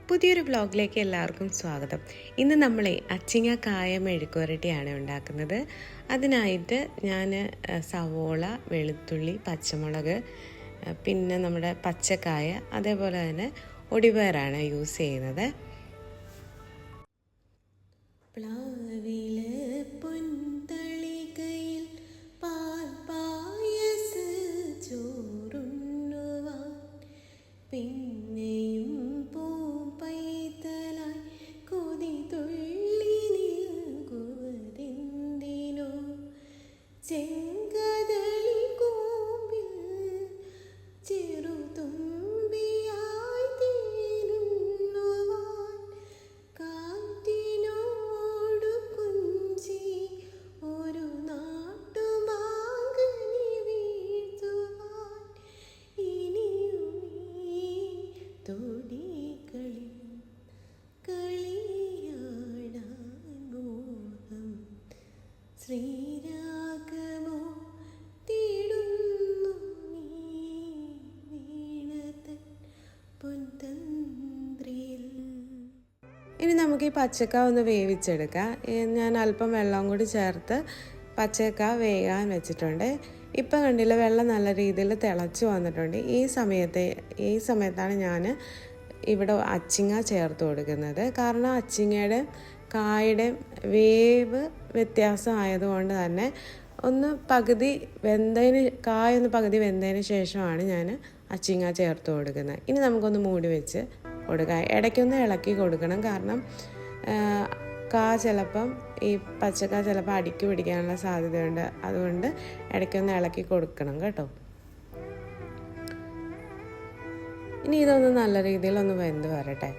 പുതിയൊരു വ്ലോഗിലേക്ക് എല്ലാവർക്കും സ്വാഗതം. ഇന്ന് നമ്മൾ അച്ചിങ്ങ കായ മെഴുക്കുവരട്ടിയാണ് ഉണ്ടാക്കുന്നത്. അതിനായിട്ട് ഞാൻ സവോള, വെളുത്തുള്ളി, പച്ചമുളക്, പിന്നെ നമ്മുടെ പച്ചക്കായ, അതേപോലെ തന്നെ ഒടിപയറാണ് യൂസ് ചെയ്യുന്നത്. ശ്രീരാഗമോ തേടുന്നു വീണതൻ പൊൻതന്ത്രിയിൽ. ഇനി നമുക്ക് ഈ പച്ചക്ക ഒന്ന് വേവിച്ചെടുക്കാം. ഞാൻ അല്പം വെള്ളം കൂടി ചേർത്ത് പച്ചക്ക വേകാൻ വെച്ചിട്ടുണ്ട്. ഇപ്പം കണ്ടില്ല, വെള്ളം നല്ല രീതിയിൽ തിളച്ച് വന്നിട്ടുണ്ട്. ഈ സമയത്താണ് ഞാൻ ഇവിടെ അച്ചിങ്ങ ചേർത്ത് കൊടുക്കുന്നത്. കാരണം അച്ചിങ്ങയുടെ കായയുടെ വേവ് വ്യത്യാസമായതുകൊണ്ട് തന്നെ കായ ഒന്ന് പകുതി വെന്തതിന് ശേഷമാണ് ഞാൻ അച്ചിങ്ങ ചേർത്ത് കൊടുക്കുന്നത്. ഇനി നമുക്കൊന്ന് മൂടി വെച്ച് കൊടുക്കാം. ഇടയ്ക്കൊന്ന് ഇളക്കി കൊടുക്കണം. കാരണം ഈ പച്ചക്കായ ചിലപ്പോൾ അടിക്ക് പിടിക്കാനുള്ള സാധ്യതയുണ്ട്. അതുകൊണ്ട് ഇടയ്ക്കൊന്ന് ഇളക്കി കൊടുക്കണം കേട്ടോ. ഇനി ഇതൊന്ന് നല്ല രീതിയിൽ ഒന്ന് വെന്ത് വരട്ടെ.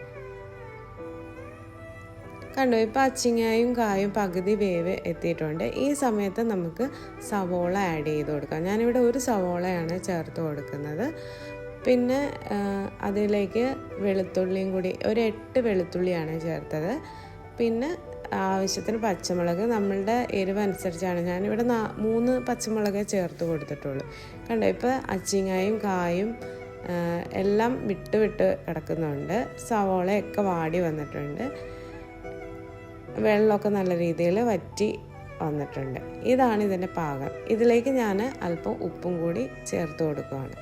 കണ്ടോ, ഇപ്പോൾ അച്ചിങ്ങയും കായും പകുതി വേവ് എത്തിയിട്ടുണ്ട്. ഈ സമയത്ത് നമുക്ക് സവോള ആഡ് ചെയ്ത് കൊടുക്കാം. ഞാനിവിടെ ഒരു സവോളയാണ് ചേർത്ത് കൊടുക്കുന്നത്. പിന്നെ അതിലേക്ക് വെളുത്തുള്ളിയും കൂടി, ഒരു 8 വെളുത്തുള്ളിയാണ് ചേർത്തത്. പിന്നെ ആവശ്യത്തിന് പച്ചമുളക്, നമ്മളുടെ എരിവ് അനുസരിച്ചാണ്. ഞാനിവിടെ 3 പച്ചമുളകേ ചേർത്ത് കൊടുത്തിട്ടുള്ളൂ. കണ്ടോ, ഇപ്പോൾ അച്ചിങ്ങയും കായും എല്ലാം വിട്ട് കിടക്കുന്നുണ്ട്. സവോളയൊക്കെ വാടി വന്നിട്ടുണ്ട്. വെള്ളമൊക്കെ നല്ല രീതിയിൽ വറ്റി വന്നിട്ടുണ്ട്. ഇതാണ് ഇതിൻ്റെ പാകം. ഇതിലേക്ക് ഞാൻ അല്പം ഉപ്പും കൂടി ചേർത്ത് കൊടുക്കുകയാണ്.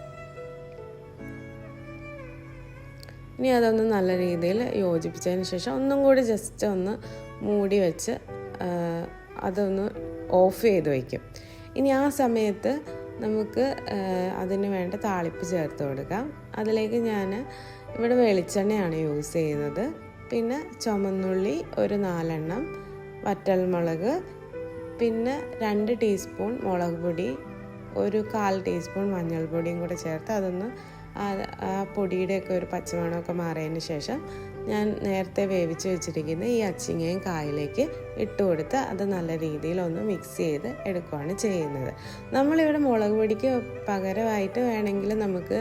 ഇനി അതൊന്ന് നല്ല രീതിയിൽ യോജിപ്പിച്ചതിന് ശേഷം ഒന്നും കൂടി ജസ്റ്റ് ഒന്ന് മൂടി വെച്ച് അതൊന്ന് ഓഫ് ചെയ്ത് വയ്ക്കും. ഇനി ആ സമയത്ത് നമുക്ക് അതിന് വേണ്ട താളിപ്പ് ചേർത്ത് കൊടുക്കാം. അതിലേക്ക് ഞാൻ ഇവിടെ വെളിച്ചെണ്ണയാണ് യൂസ് ചെയ്യുന്നത്. പിന്നെ ചുമന്നുള്ളി ഒരു 4 എണ്ണം, വറ്റൽമുളക്, പിന്നെ 2 ടീസ്പൂൺ മുളക് പൊടി, ഒരു 1/4 ടീസ്പൂൺ മഞ്ഞൾപ്പൊടിയും കൂടെ ചേർത്ത് അതൊന്ന് ആ പൊടിയുടെയൊക്കെ ഒരു പച്ചമണമൊക്കെ മാറിയതിന് ശേഷം ഞാൻ നേരത്തെ വേവിച്ച് വെച്ചിരിക്കുന്ന ഈ അച്ചിങ്ങയും കായലേക്ക് ഇട്ട് കൊടുത്ത് അത് നല്ല രീതിയിൽ ഒന്ന് മിക്സ് ചെയ്ത് എടുക്കുകയാണ് ചെയ്യുന്നത്. നമ്മളിവിടെ മുളക് പൊടിക്ക് പകരമായിട്ട് വേണമെങ്കിൽ നമുക്ക്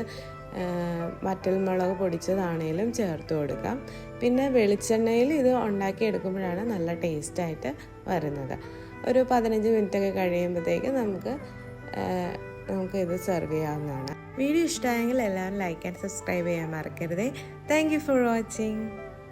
വറ്റൽമുളക് പൊടിച്ചതാണേലും ചേർത്ത് കൊടുക്കാം. പിന്നെ വെളിച്ചെണ്ണയിൽ ഇത് ഉണ്ടാക്കിയെടുക്കുമ്പോഴാണ് നല്ല ടേസ്റ്റായിട്ട് വരുന്നത്. ഒരു 15 മിനിറ്റൊക്കെ കഴിയുമ്പോഴത്തേക്ക് നമുക്ക് ഇത് സെർവ് ചെയ്യാവുന്നതാണ്. വീഡിയോ ഇഷ്ടമായെങ്കിൽ എല്ലാവരും ലൈക്ക് ആൻഡ് സബ്സ്ക്രൈബ് ചെയ്യാൻ മറക്കരുതേ. Thank you for watching.